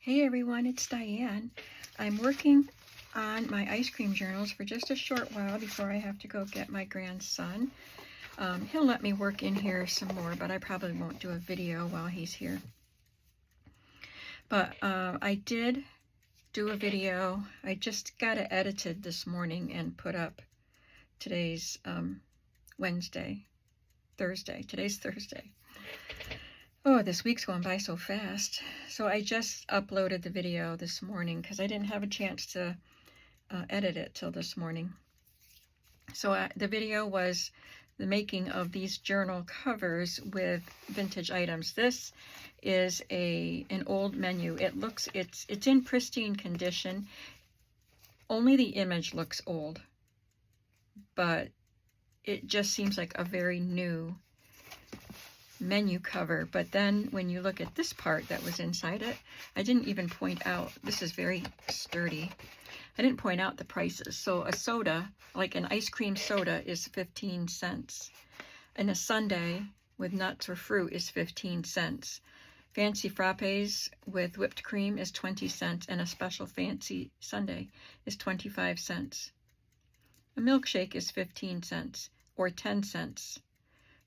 Hey everyone, it's Diane. I'm working on my ice cream journals for just a short while before I have to go get my grandson. He'll let me work in here some more, but I probably won't do a video while he's here. But I did do a video. I just got it edited this morning and put up. Today's Thursday. Today's Thursday. Oh, this week's going by so fast. So I just uploaded the video this morning because I didn't have a chance to edit it till this morning. So the video was the making of these journal covers with vintage items. This is an old menu. It's in pristine condition. Only the image looks old, but it just seems like a very new menu cover. But then when you look at this part that was inside it, I didn't even point out, this is very sturdy, I didn't point out the prices. So a soda, like an ice cream soda, is 15 cents, and a sundae with nuts or fruit is 15 cents. Fancy frappes with whipped cream is 20 cents, and a special fancy sundae is 25 cents. A milkshake is 15 cents or 10 cents.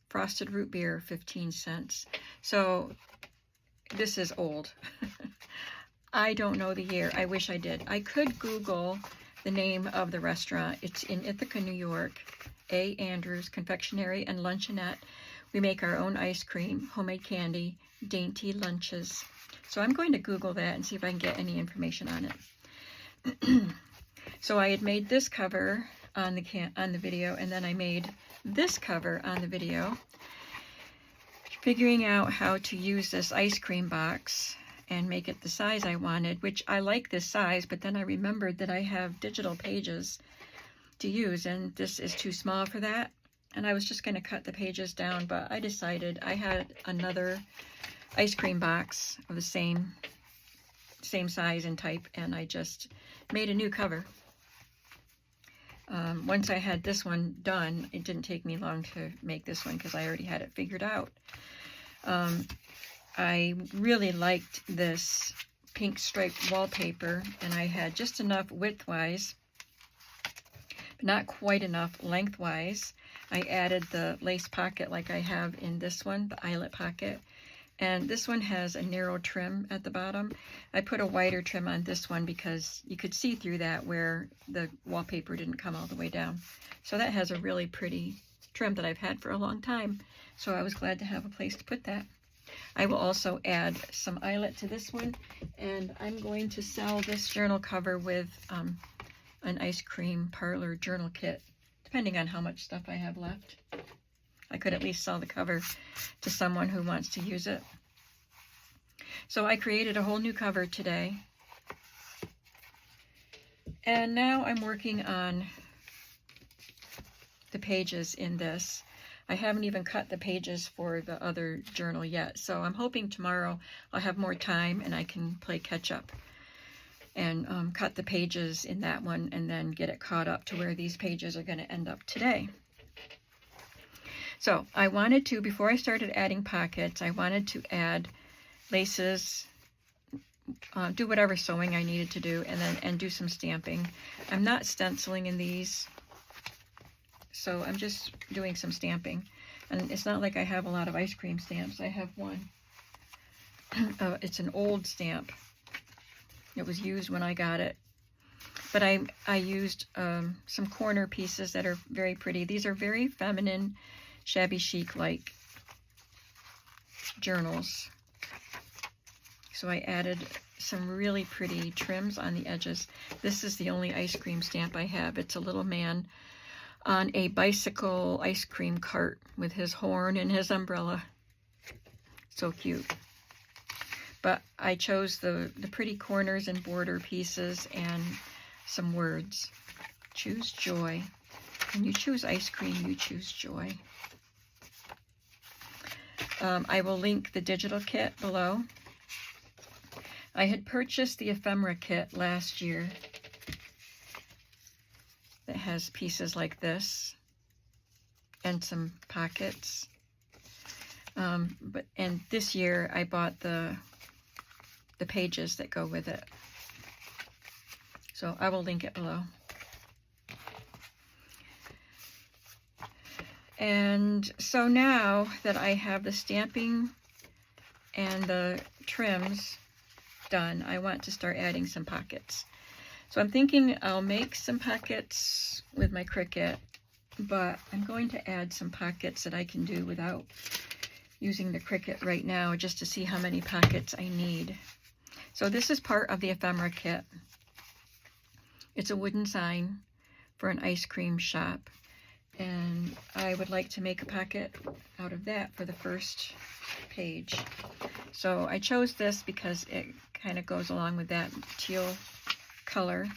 Frosted root beer, 15 cents. So this is old. I don't know the year. I wish I did. I could Google the name of the restaurant. It's in Ithaca, New York. A. Andrews Confectionery and Luncheonette. We make our own ice cream, homemade candy, dainty lunches. So I'm going to Google that and see if I can get any information on it. So I had made this cover on the video, and then I made this cover on the video, figuring out how to use this ice cream box and make it the size I wanted, which I like this size, but then I remembered that I have digital pages to use, and this is too small for that. And I was just going to cut the pages down, but I decided I had another ice cream box of the same size and type, and I just made a new cover. Once I had this one done, it didn't take me long to make this one because I already had it figured out. I really liked this pink striped wallpaper, and I had just enough widthwise, but not quite enough lengthwise. I added the lace pocket like I have in this one, the eyelet pocket. And this one has a narrow trim at the bottom. I put a wider trim on this one because you could see through that where the wallpaper didn't come all the way down. So that has a really pretty trim that I've had for a long time. So I was glad to have a place to put that. I will also add some eyelet to this one, and I'm going to sell this journal cover with an ice cream parlor journal kit, depending on how much stuff I have left. I could at least sell the cover to someone who wants to use it. So I created a whole new cover today. And now I'm working on the pages in this. I haven't even cut the pages for the other journal yet. So I'm hoping tomorrow I'll have more time and I can play catch up and cut the pages in that one and then get it caught up to where these pages are going to end up today. So I wanted to, before I started adding pockets, I wanted to add laces, do whatever sewing I needed to do, and do some stamping. I'm not stenciling in these, so I'm just doing some stamping. And it's not like I have a lot of ice cream stamps. I have one. It's an old stamp. It was used when I got it. But I used some corner pieces that are very pretty. These are very feminine, shabby chic-like journals. So I added some really pretty trims on the edges. This is the only ice cream stamp I have. It's a little man on a bicycle ice cream cart with his horn and his umbrella. So cute. But I chose the pretty corners and border pieces and some words. Choose joy. When you choose ice cream, you choose joy. I will link the digital kit below. I had purchased the ephemera kit last year that has pieces like this and some pockets. And this year I bought the the pages that go with it. So I will link it below. And so now that I have the stamping and the trims done, I want to start adding some pockets. So I'm thinking I'll make some pockets with my Cricut, but I'm going to add some pockets that I can do without using the Cricut right now, just to see how many pockets I need. So this is part of the ephemera kit. It's a wooden sign for an ice cream shop, and I would like to make a pocket out of that for the first page. So I chose this because it kind of goes along with that teal color,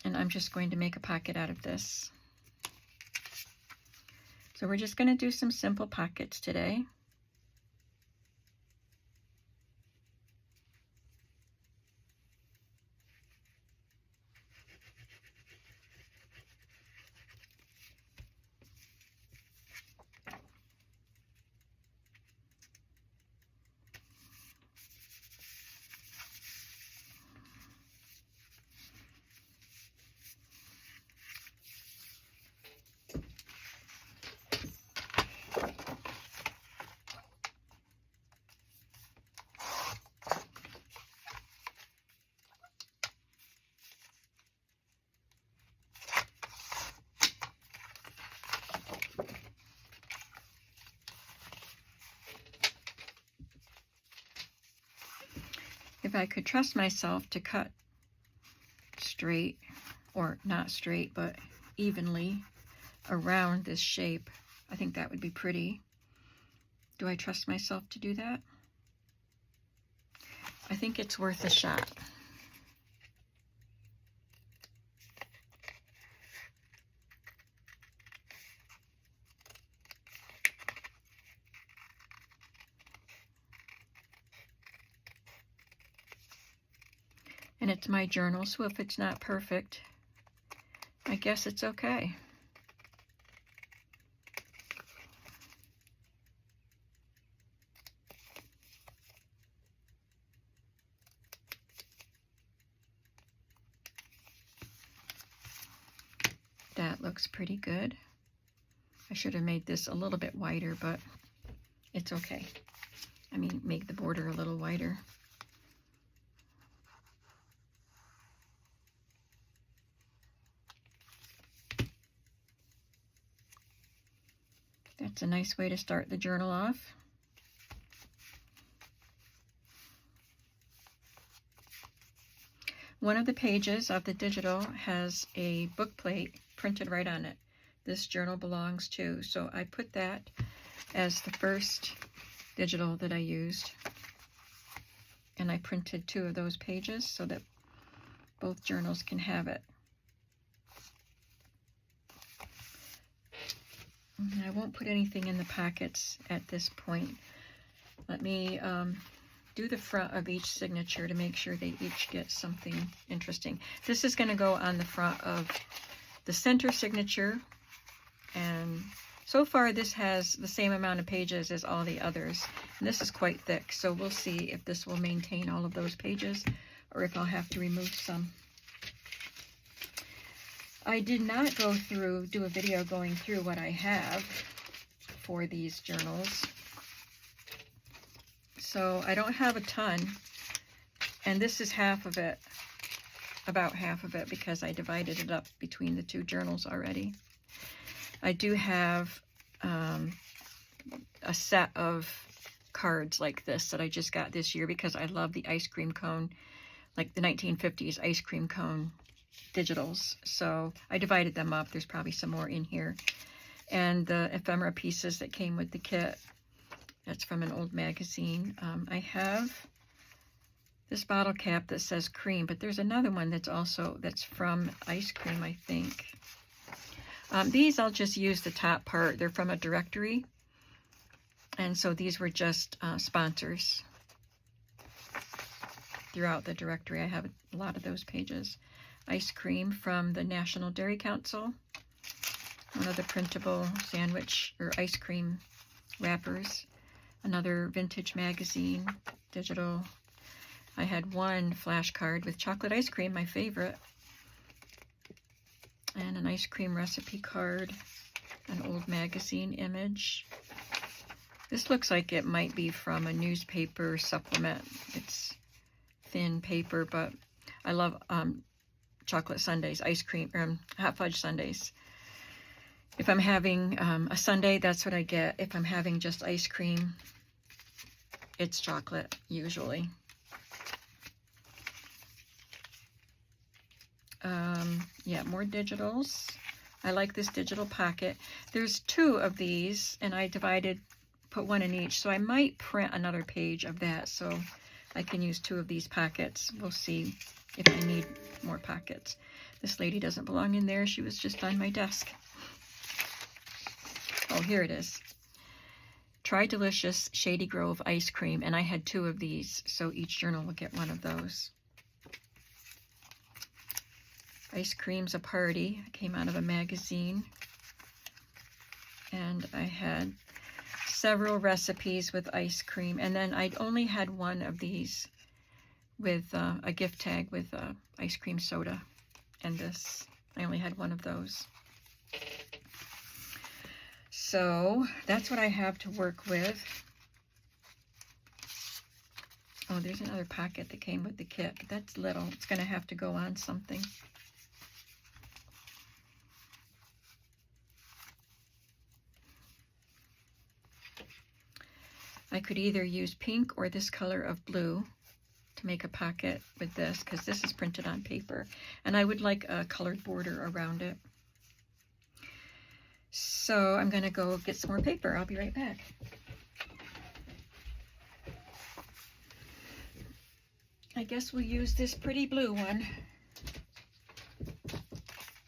and I'm just going to make a pocket out of this. So we're just going to do some simple pockets today. If I could trust myself to cut straight, or not straight, but evenly around this shape, I think that would be pretty. Do I trust myself to do that? I think it's worth a shot. And it's my journal, so if it's not perfect, I guess it's okay. That looks pretty good. I should have made this a little bit wider, but it's okay. I mean, make the border a little wider. That's a nice way to start the journal off. One of the pages of the digital has a book plate printed right on it. This journal belongs to. So I put that as the first digital that I used. And I printed 2 of those pages so that both journals can have it. I won't put anything in the pockets at this point. Let me do the front of each signature to make sure they each get something interesting. This is going to go on the front of the center signature, and so far this has the same amount of pages as all the others, and this is quite thick, so we'll see if this will maintain all of those pages or if I'll have to remove some. I did not do a video going through what I have for these journals. So I don't have a ton, and this is half of it, about half of it, because I divided it up between the 2 journals already. I do have a set of cards like this that I just got this year because I love the ice cream cone, like the 1950s ice cream cone digitals. So I divided them up. There's probably some more in here. And the ephemera pieces that came with the kit, that's from an old magazine. I have this bottle cap that says cream, but there's another one that's from ice cream, I think. These I'll just use the top part. They're from a directory, and so these were just sponsors throughout the directory. I have a lot of those pages. Ice cream from the National Dairy Council, one of the printable sandwich or ice cream wrappers. Another vintage magazine, digital. I had one flashcard with chocolate ice cream, my favorite, and an ice cream recipe card, an old magazine image. This looks like it might be from a newspaper supplement. It's thin paper, but I love chocolate sundaes, ice cream, hot fudge sundaes. If I'm having a sundae, that's what I get. If I'm having just ice cream, it's chocolate, usually. Yeah, more digitals. I like this digital pocket. There's 2 of these, and I put 1 in each, so I might print another page of that so I can use 2 of these pockets. We'll see if I need more pockets. This lady doesn't belong in there. She was just on my desk. Oh, here it is. Try Delicious Shady Grove Ice Cream, and I had 2 of these, so each journal will get 1 of those. Ice Cream's a Party. It came out of a magazine. And I had several recipes with ice cream. And then I'd only had 1 of these with a gift tag with ice cream soda. And this, I only had 1 of those. So that's what I have to work with. Oh, there's another pocket that came with the kit, but that's little. It's going to have to go on something. I could either use pink or this color of blue to make a pocket with this, because this is printed on paper, and I would like a colored border around it. So I'm going to go get some more paper. I'll be right back. I guess we'll use this pretty blue one.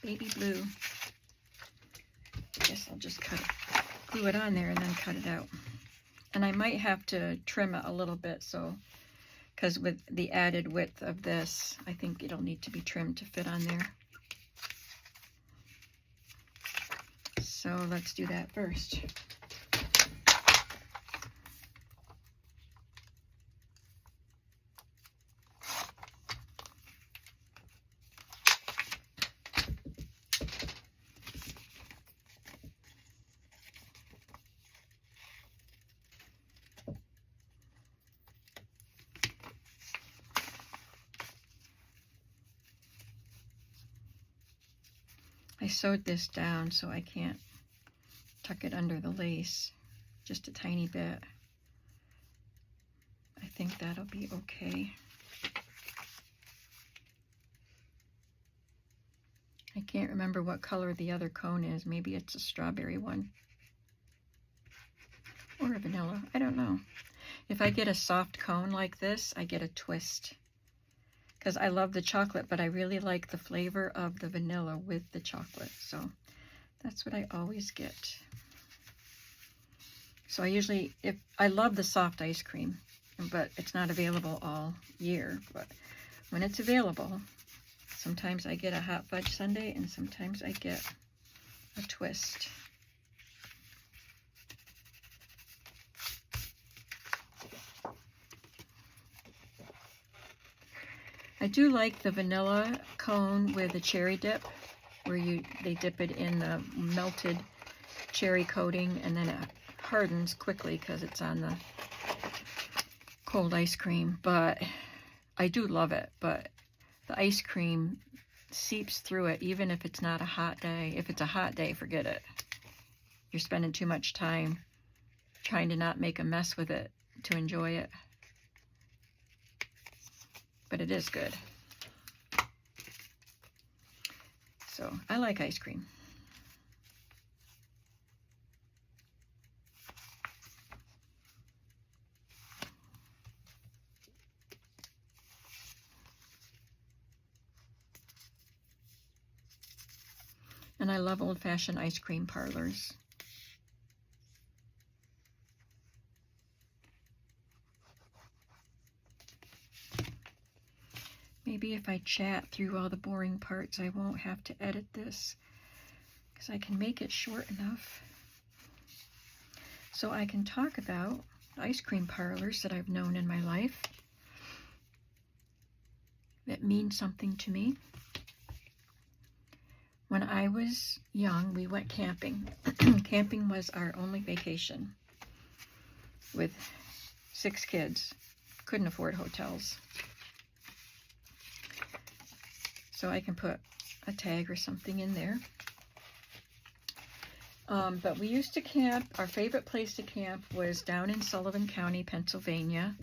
Baby blue. I guess I'll just glue it on there and then cut it out. And I might have to trim it a little bit, so, because with the added width of this, I think it'll need to be trimmed to fit on there. So let's do that first. I sewed this down so I can't tuck it under the lace, just a tiny bit. I think that'll be okay. I can't remember what color the other cone is. Maybe it's a strawberry one. Or a vanilla, I don't know. If I get a soft cone like this, I get a twist. Because I love the chocolate, but I really like the flavor of the vanilla with the chocolate. So that's what I always get. So I love the soft ice cream, but it's not available all year. But when it's available, sometimes I get a hot fudge sundae and sometimes I get a twist. I do like the vanilla cone with the cherry dip, where they dip it in the melted cherry coating and then it hardens quickly because it's on the cold ice cream. But I do love it, but the ice cream seeps through it even if it's not a hot day. If it's a hot day, forget it. You're spending too much time trying to not make a mess with it to enjoy it. But it is good. So I like ice cream. And I love old-fashioned ice cream parlors. Maybe if I chat through all the boring parts, I won't have to edit this, because I can make it short enough so I can talk about ice cream parlors that I've known in my life. that means something to me. When I was young, we went camping. Camping was our only vacation with 6 kids. Couldn't afford hotels. So I can put a tag or something in there. But we used to camp. Our favorite place to camp was down in Sullivan County, Pennsylvania.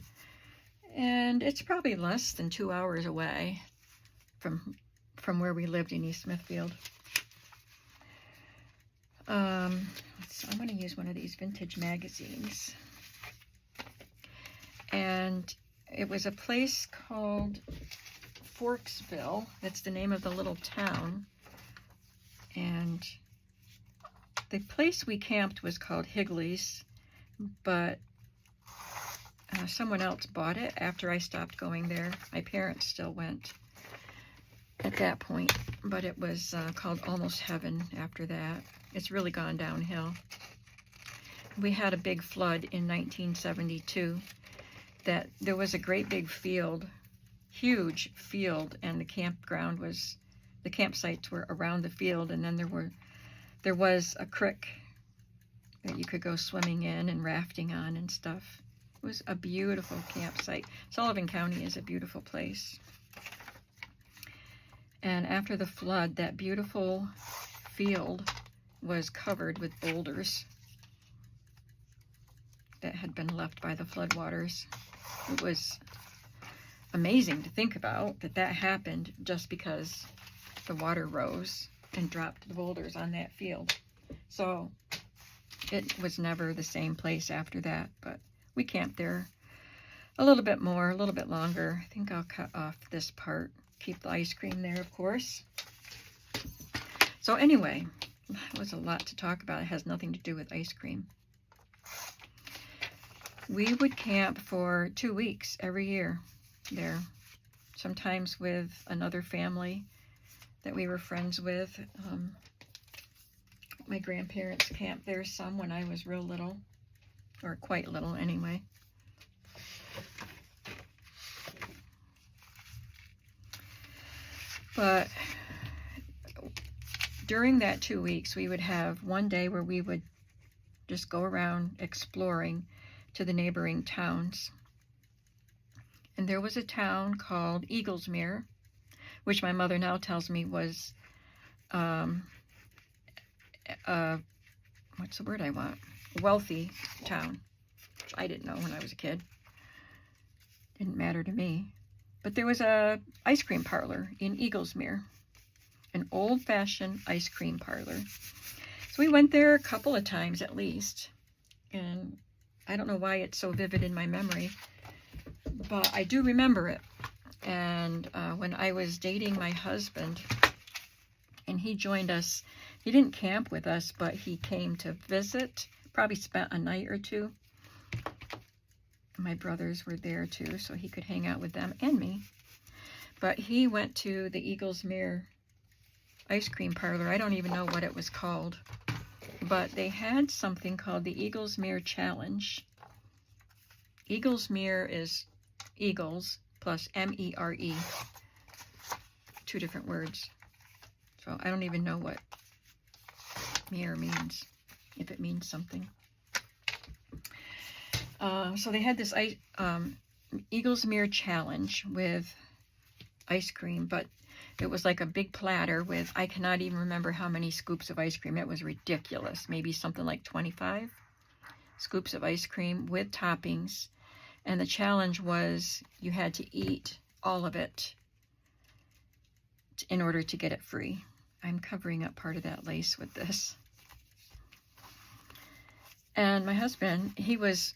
And it's probably less than 2 hours away from where we lived in East Smithfield. So I'm going to use one of these vintage magazines. And it was a place called Forksville. That's the name of the little town. And the place we camped was called Higley's, but someone else bought it after I stopped going there. My parents still went at that point, but it was called Almost Heaven after that. It's really gone downhill. We had a big flood in 1972 that there was a great big field, huge field, and the campsites were around the field, and then there was a creek that you could go swimming in and rafting on and stuff. It was a beautiful campsite. Sullivan County is a beautiful place. And after the flood, that beautiful field was covered with boulders that had been left by the floodwaters. It was amazing to think about that happened just because the water rose and dropped the boulders on that field. So it was never the same place after that, but we camped there a little bit more, a little bit longer. I think I'll cut off this part, keep the ice cream there, of course. So anyway, that was a lot to talk about. It has nothing to do with ice cream. We would camp for 2 weeks every year there, sometimes with another family that we were friends with. My grandparents camped there some when I was real little, or quite little anyway. But during that 2 weeks, we would have one day where we would just go around exploring to the neighboring towns. And there was a town called Eaglesmere, which my mother now tells me was, what's the word I want? Wealthy town, which I didn't know when I was a kid. Didn't matter to me. But there was a ice cream parlor in Eaglesmere, an old-fashioned ice cream parlor. So we went there a couple of times at least, and I don't know why it's so vivid in my memory, but I do remember it. And when I was dating my husband, and he joined us, he didn't camp with us, but he came to visit, probably spent a night or two. My brothers were there too, so he could hang out with them and me. But he went to the Eaglesmere ice cream parlor. I don't even know what it was called, but they had something called the Eaglesmere Challenge. Eaglesmere is Eagles plus M-E-R-E. 2 different words. So I don't even know what mere means, if it means something. So they had this Eaglesmere Challenge with ice cream, but it was like a big platter with, I cannot even remember how many scoops of ice cream. It was ridiculous. Maybe something like 25 scoops of ice cream with toppings. And the challenge was you had to eat all of it in order to get it free. I'm covering up part of that lace with this. And my husband, he was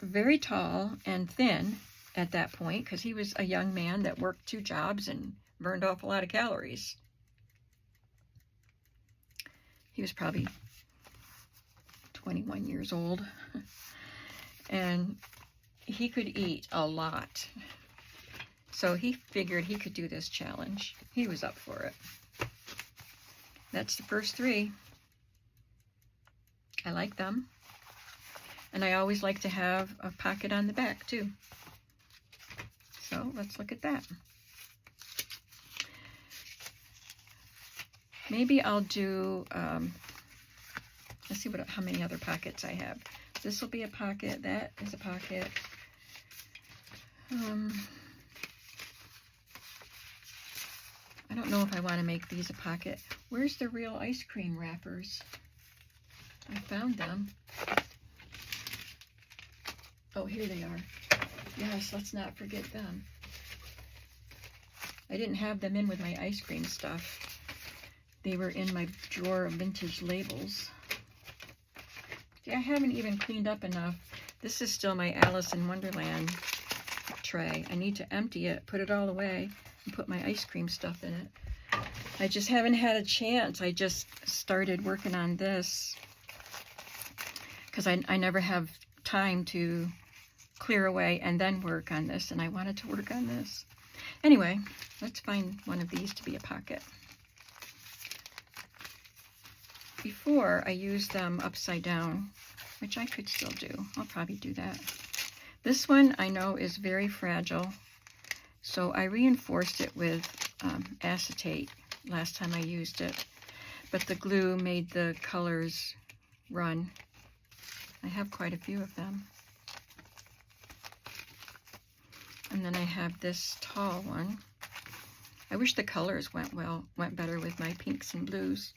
very tall and thin at that point because he was a young man that worked 2 jobs and burned off a lot of calories. He was probably 21 years old. And he could eat a lot. So he figured he could do this challenge. He was up for it. That's the first 3. I like them. And I always like to have a pocket on the back too. So So let's look at that. Maybe I'll do, let's see how many other pockets I have. This will be a pocket. That is a pocket. I don't know if I want to make these a pocket. Where's the real ice cream wrappers? I found them. Oh, here they are. Yes, let's not forget them. I didn't have them in with my ice cream stuff. They were in my drawer of vintage labels. See, I haven't even cleaned up enough. This is still my Alice in Wonderland tray. I need to empty it, put it all away, and put my ice cream stuff in it. I just haven't had a chance. I just started working on this because I never have time to clear away and then work on this, and I wanted to work on this. Anyway, let's find one of these to be a pocket. Before, I used them upside down, which I could still do. I'll probably do that. This one I know is very fragile, so I reinforced it with acetate last time I used it, but the glue made the colors run. I have quite a few of them. And then I have this tall one. I wish the colors went better with my pinks and blues.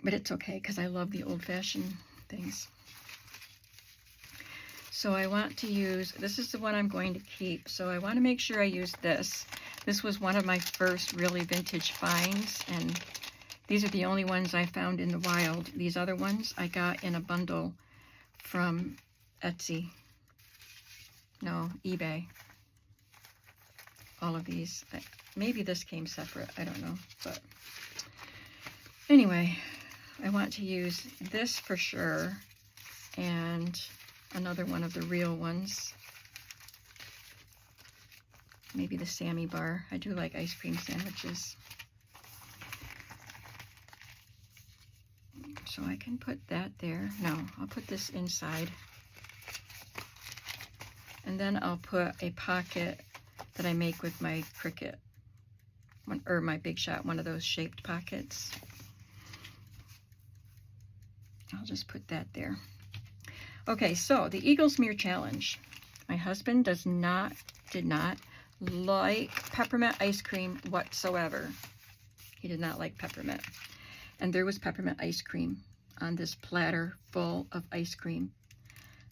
But it's okay, because I love the old-fashioned things. So I want to use, this is the one I'm going to keep, so I want to make sure I use this. This was one of my first really vintage finds, and these are the only ones I found in the wild. These other ones I got in a bundle from Etsy. No, eBay. All of these. Maybe this came separate, I don't know. But anyway, I want to use this for sure, and another one of the real ones. Maybe the Sammy bar. I do like ice cream sandwiches. So I can put that there. No, I'll put this inside. And then I'll put a pocket that I make with my Cricut, or my Big Shot, one of those shaped pockets. I'll just put that there. Okay, so the Eaglesmere Challenge. My husband did not like peppermint ice cream whatsoever. He did not like peppermint. And there was peppermint ice cream on this platter full of ice cream.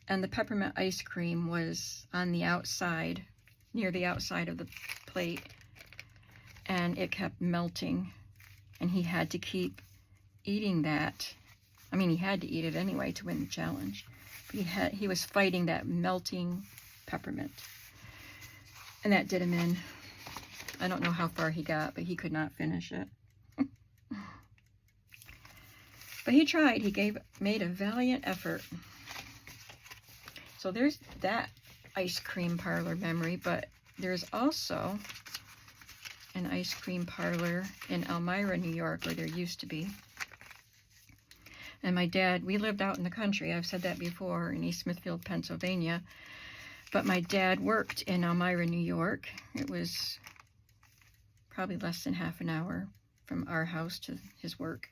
And the peppermint ice cream was on the outside, near the outside of the plate. And it kept melting. And he had to keep eating that. I mean, he had to eat it anyway to win the challenge. But he was fighting that melting peppermint. And that did him in. I don't know how far he got, but he could not finish it. But he tried. He made a valiant effort. So there's that ice cream parlor memory, but there's also an ice cream parlor in Elmira, New York, where there used to be. And my dad, we lived out in the country. I've said that before, in East Smithfield, Pennsylvania. But my dad worked in Elmira, New York. It was probably less than half an hour from our house to his work.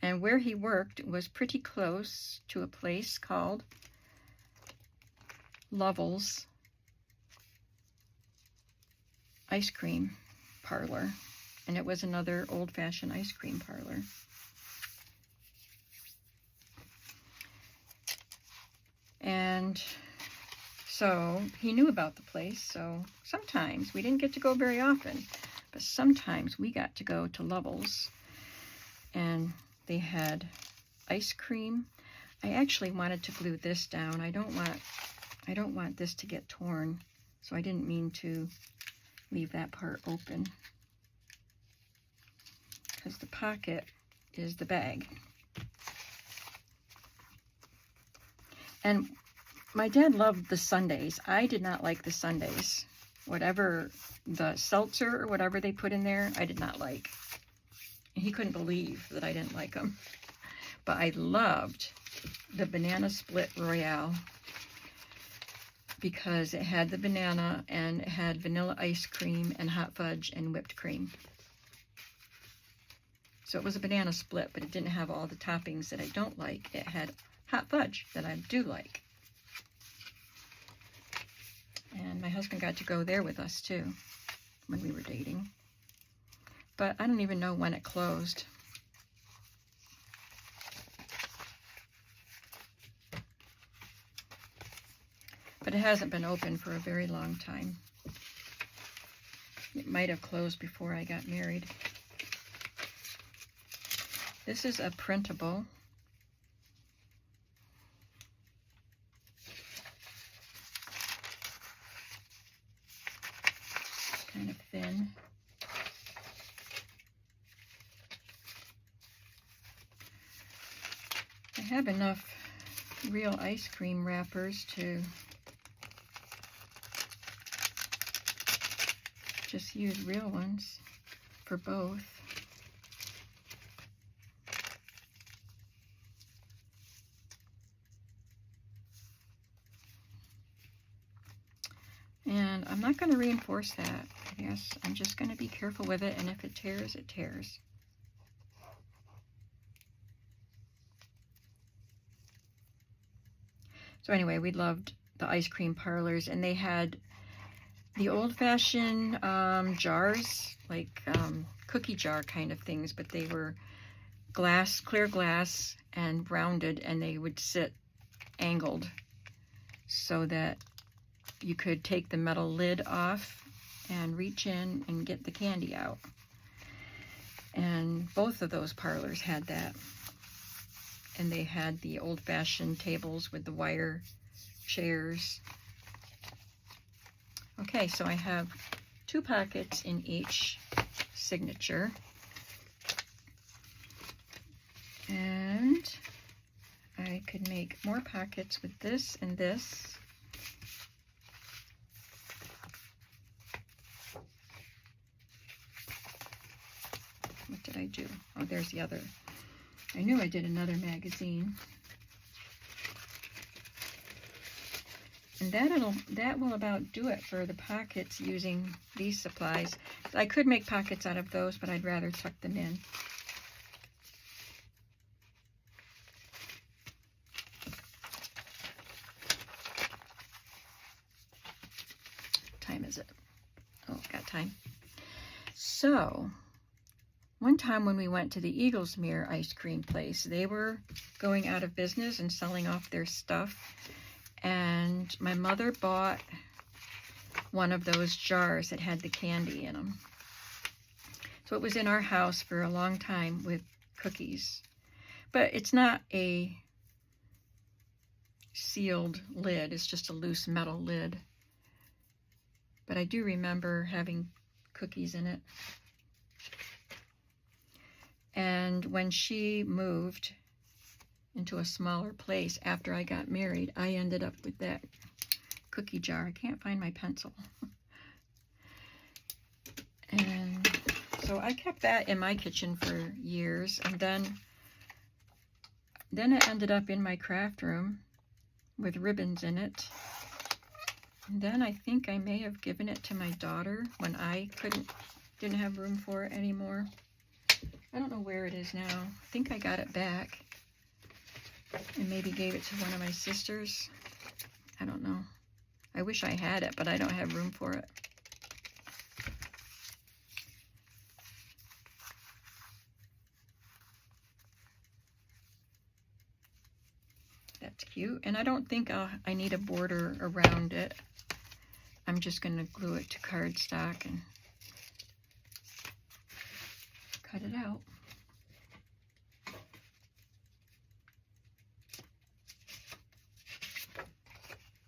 And where he worked was pretty close to a place called Lovell's Ice Cream Parlor. And it was another old-fashioned ice cream parlor. And so he knew about the place, so sometimes, we didn't get to go very often, but sometimes we got to go to Lovell's, and they had ice cream. I actually wanted to glue this down. I don't want this to get torn, so I didn't mean to leave that part open, because the pocket is the bag. And my dad loved the sundaes. I did not like the sundaes. Whatever the seltzer or whatever they put in there, I did not like. And he couldn't believe that I didn't like them. But I loved the Banana Split Royale. because it had the banana and it had vanilla ice cream and hot fudge and whipped cream. So it was a banana split, but it didn't have all the toppings that I don't like. It had hot fudge that I do like. And my husband got to go there with us too when we were dating. But I don't even know when it closed. But it hasn't been open for a very long time. It might have closed before I got married. This is a printable. Kind of thin. I have enough real ice cream wrappers to just use real ones for both. And I'm not going to reinforce that. I guess I'm just going to be careful with it, and if it tears, it tears. So anyway, we loved the ice cream parlors, and they had the old-fashioned jars, like cookie jar kind of things, but they were glass, clear glass, and rounded, and they would sit angled so that you could take the metal lid off and reach in and get the candy out. And both of those parlors had that. And they had the old-fashioned tables with the wire chairs. Okay, so I have 2 pockets in each signature. And I could make more pockets with this and this. What did I do? Oh, there's the other. I knew I did another magazine. And that will about do it for the pockets using these supplies. I could make pockets out of those, but I'd rather tuck them in. What time is it? Oh, got time. So, one time when we went to the Eaglesmere ice cream place, they were going out of business and selling off their stuff. And my mother bought one of those jars that had the candy in them. So it was in our house for a long time with cookies. But it's not a sealed lid, it's just a loose metal lid. But I do remember having cookies in it. And when she moved into a smaller place after I got married, I ended up with that cookie jar. I can't find my pencil. And so I kept that in my kitchen for years. And then it ended up in my craft room with ribbons in it. And then I think I may have given it to my daughter when I didn't have room for it anymore. I don't know where it is now. I think I got it back and maybe gave it to one of my sisters. I don't know. I wish I had it, but I don't have room for it. That's cute. And I don't think I need a border around it. I'm just going to glue it to cardstock and cut it out.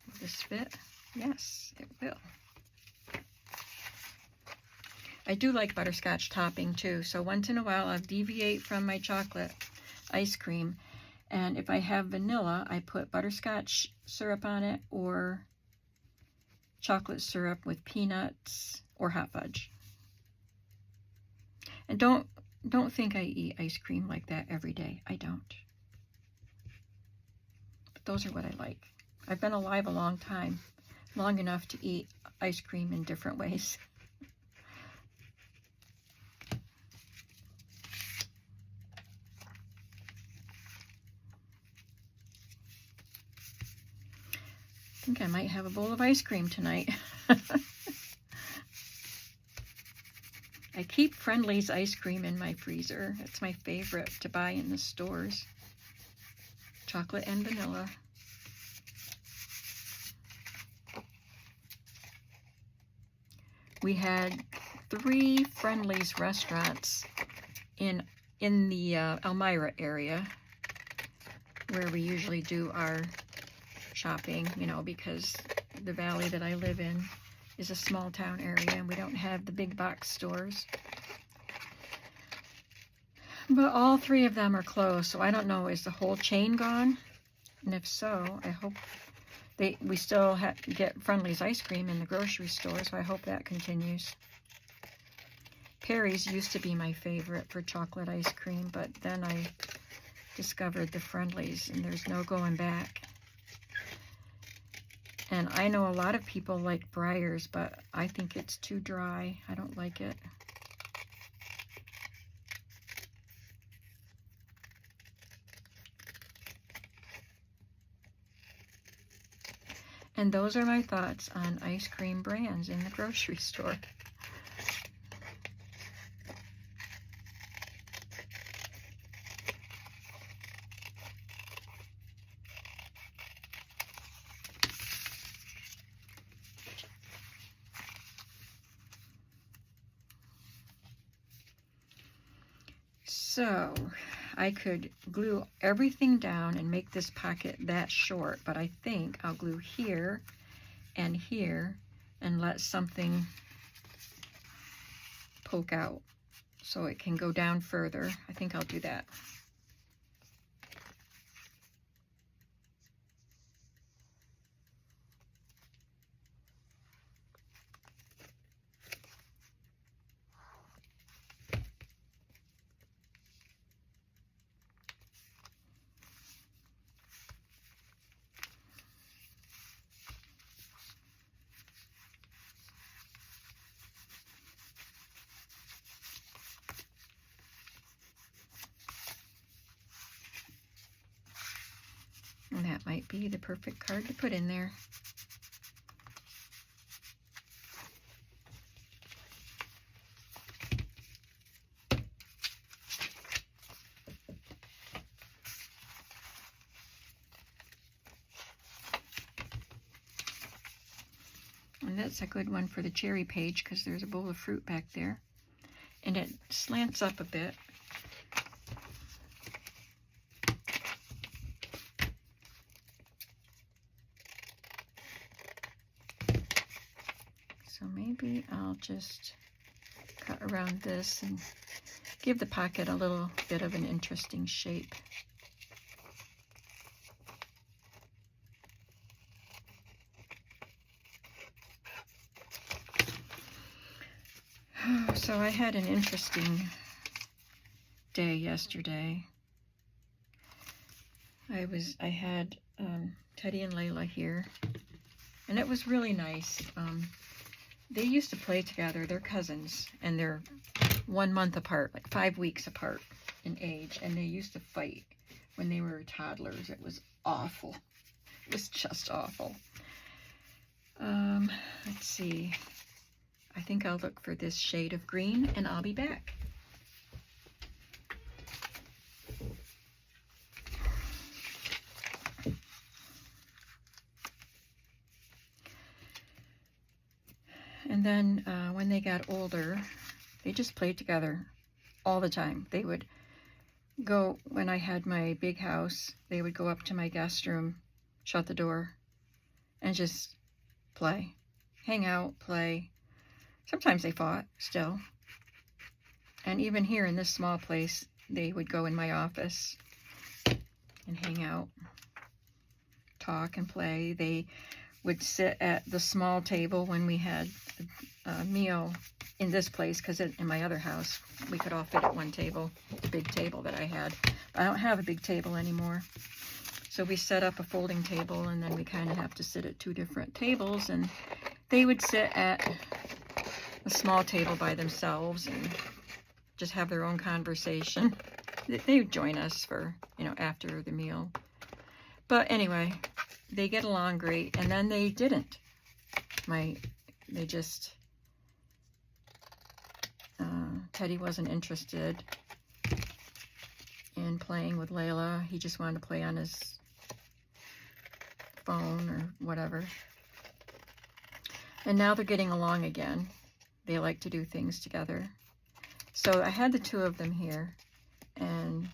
Will this fit? Yes, it will. I do like butterscotch topping too, so once in a while I'll deviate from my chocolate ice cream, and if I have vanilla, I put butterscotch syrup on it or chocolate syrup with peanuts or hot fudge. And don't think I eat ice cream like that every day. I don't. But those are what I like. I've been alive a long time. long enough to eat ice cream in different ways. I think I might have a bowl of ice cream tonight. I keep Friendly's ice cream in my freezer. It's my favorite to buy in the stores. Chocolate and vanilla. We had 3 Friendly's restaurants in the Elmira area, where we usually do our shopping, you know, because the valley that I live in is a small town area and we don't have the big box stores. But all 3 of them are closed, so I don't know, is the whole chain gone? And if so, I hope we still get Friendly's ice cream in the grocery store, so I hope that continues. Perry's used to be my favorite for chocolate ice cream, but then I discovered the Friendly's and there's no going back. And I know a lot of people like Breyers, but I think it's too dry. I don't like it. And those are my thoughts on ice cream brands in the grocery store. So I could glue everything down and make this pocket that short, but I think I'll glue here and let something poke out so it can go down further. I think I'll do that. And that might be the perfect card to put in there. And that's a good one for the cherry page because there's a bowl of fruit back there. And it slants up a bit. So maybe I'll just cut around this and give the pocket a little bit of an interesting shape. So I had an interesting day yesterday. I had Teddy and Layla here, and it was really nice. They used to play together. They're cousins, and they're 1 month apart, like 5 weeks apart in age, and they used to fight when they were toddlers. It was awful. It was just awful. Let's see. I think I'll look for this shade of green, and I'll be back. And then when they got older, they just played together all the time. They would go, when I had my big house, they would go up to my guest room, shut the door, and just play, hang out, play. Sometimes they fought still. And even here in this small place, they would go in my office and hang out, talk and play. They would sit at the small table when we had a meal in this place, because in my other house, we could all fit at one table, the big table that I had. I don't have a big table anymore. So we set up a folding table, and then we kind of have to sit at 2 different tables, and they would sit at a small table by themselves and just have their own conversation. They would join us for, you know, after the meal. But anyway, they get along great, and then they didn't. They just, Teddy wasn't interested in playing with Layla. He just wanted to play on his phone or whatever. And now they're getting along again. They like to do things together. So I had the 2 of them here, and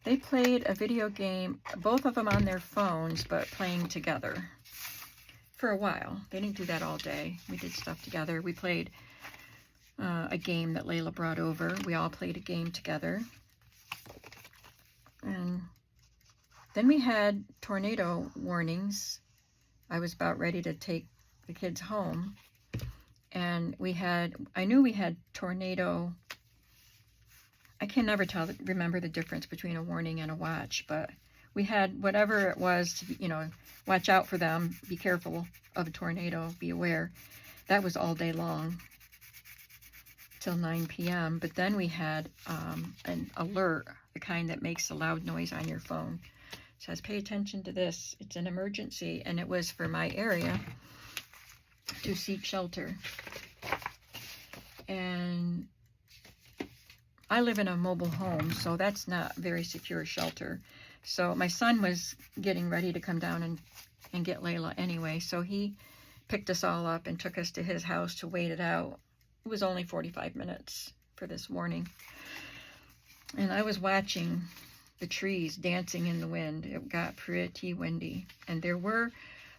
they played a video game, both of them on their phones, but playing together for a while. They didn't do that all day. We did stuff together. We played a game that Layla brought over. We all played a game together. And then we had tornado warnings. I was about ready to take the kids home. And I knew we had tornado. I can never remember the difference between a warning and a watch, but we had whatever it was to, you know, watch out for them, be careful of a tornado, be aware. That was all day long till 9 p.m. But then we had an alert, the kind that makes a loud noise on your phone. It says, pay attention to this. It's an emergency. And it was for my area to seek shelter. And I live in a mobile home, so that's not very secure shelter. So my son was getting ready to come down and get Layla anyway, so he picked us all up and took us to his house to wait it out. It was only 45 minutes for this warning. And I was watching the trees dancing in the wind. It got pretty windy. And there were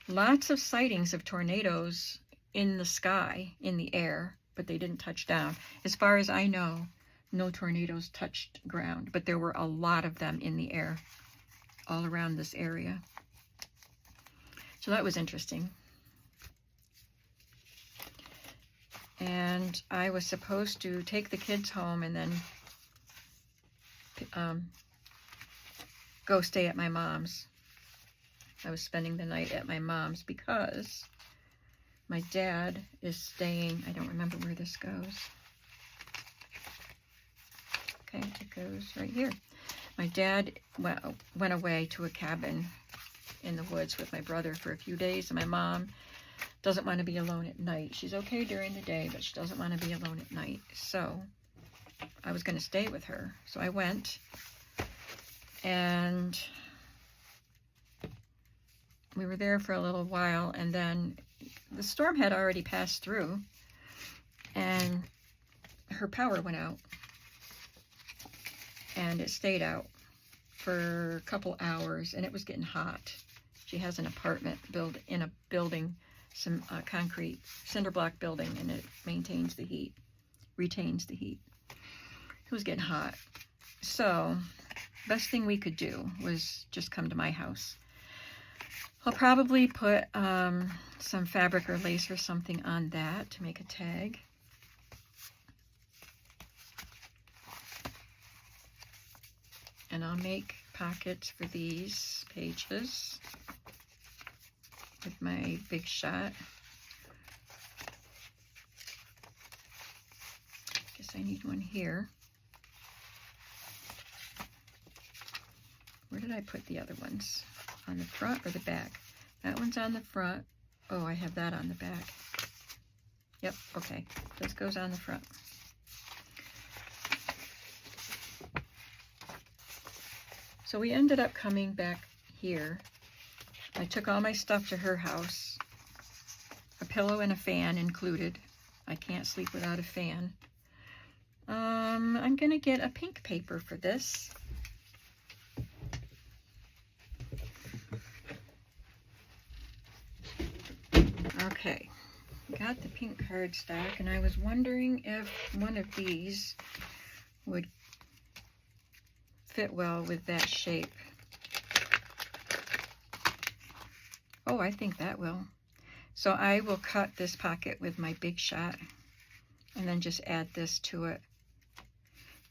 lots of sightings of tornadoes in the sky, in the air, but they didn't touch down. As far as I know, no tornadoes touched ground, but there were a lot of them in the air all around this area. So that was interesting. And I was supposed to take the kids home and then go stay at my mom's. I was spending the night at my mom's because my dad is staying, I don't remember where this goes. Okay, it goes right here. My dad went away to a cabin in the woods with my brother for a few days, and my mom doesn't want to be alone at night. She's okay during the day, but she doesn't want to be alone at night. So I was going to stay with her. So I went, and we were there for a little while, and then the storm had already passed through, and her power went out. And it stayed out for a couple hours, and it was getting hot. She has an apartment built in a building, some concrete cinder block building, and it maintains the heat, retains the heat. It was getting hot. So, best thing we could do was just come to my house. I'll probably put some fabric or lace or something on that to make a tag. And I'll make pockets for these pages with my Big Shot. Guess I need one here. Where did I put the other ones? On the front or the back? That one's on the front. Oh, I have that on the back. Yep, okay. This goes on the front. So we ended up coming back here. I took all my stuff to her house. A pillow and a fan included. I can't sleep without a fan. I'm gonna get a pink paper for this. Okay, got the pink cardstock, and I was wondering if one of these would fit well with that shape. Oh, I think that will. So I will cut this pocket with my Big Shot and then just add this to it.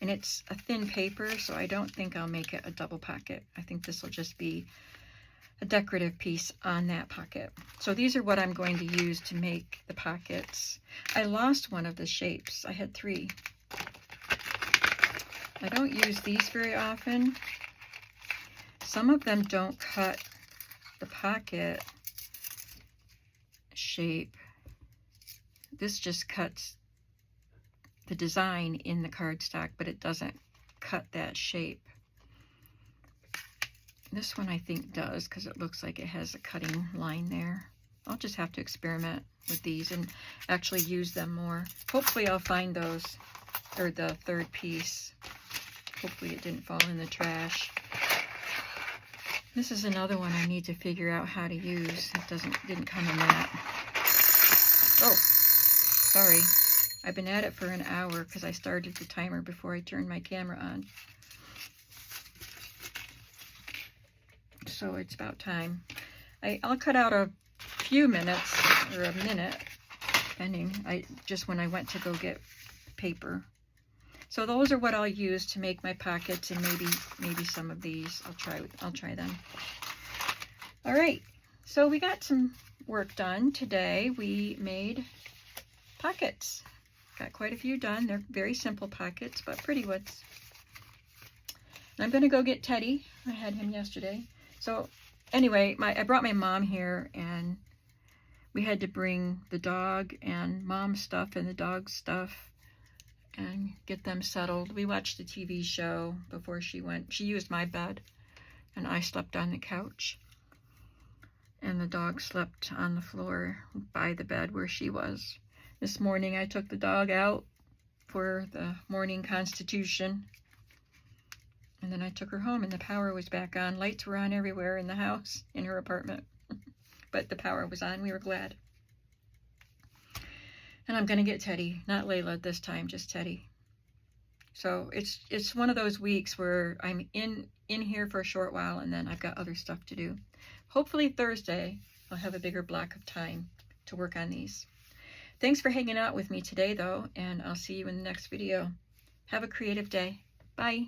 And it's a thin paper, so I don't think I'll make it a double pocket. I think this will just be a decorative piece on that pocket. So these are what I'm going to use to make the pockets. I lost one of the shapes. I had 3. I don't use these very often. Some of them don't cut the pocket shape. This just cuts the design in the cardstock, but it doesn't cut that shape. This one I think does, because it looks like it has a cutting line there. I'll just have to experiment with these and actually use them more. Hopefully I'll find those, or the third piece. Hopefully it didn't fall in the trash. This is another one I need to figure out how to use. It didn't come in that. Oh, sorry. I've been at it for an hour because I started the timer before I turned my camera on. So it's about time. I'll cut out a few minutes, or a minute, depending. Just when I went to go get paper. So those are what I'll use to make my pockets, and maybe some of these. I'll try them. All right. So we got some work done today. We made pockets. Got quite a few done. They're very simple pockets, but pretty ones. I'm going to go get Teddy. I had him yesterday. So anyway, I brought my mom here, and we had to bring the dog and mom's stuff and the dog's stuff and get them settled. We watched a TV show before she went. She used my bed, and I slept on the couch. And the dog slept on the floor by the bed where she was. This morning I took the dog out for the morning constitution. And then I took her home, and the power was back on. Lights were on everywhere in the house, in her apartment. But the power was on. We were glad. And I'm going to get Teddy. Not Layla this time, just Teddy. So it's one of those weeks where I'm in here for a short while, and then I've got other stuff to do. Hopefully Thursday I'll have a bigger block of time to work on these. Thanks for hanging out with me today, though, and I'll see you in the next video. Have a creative day. Bye.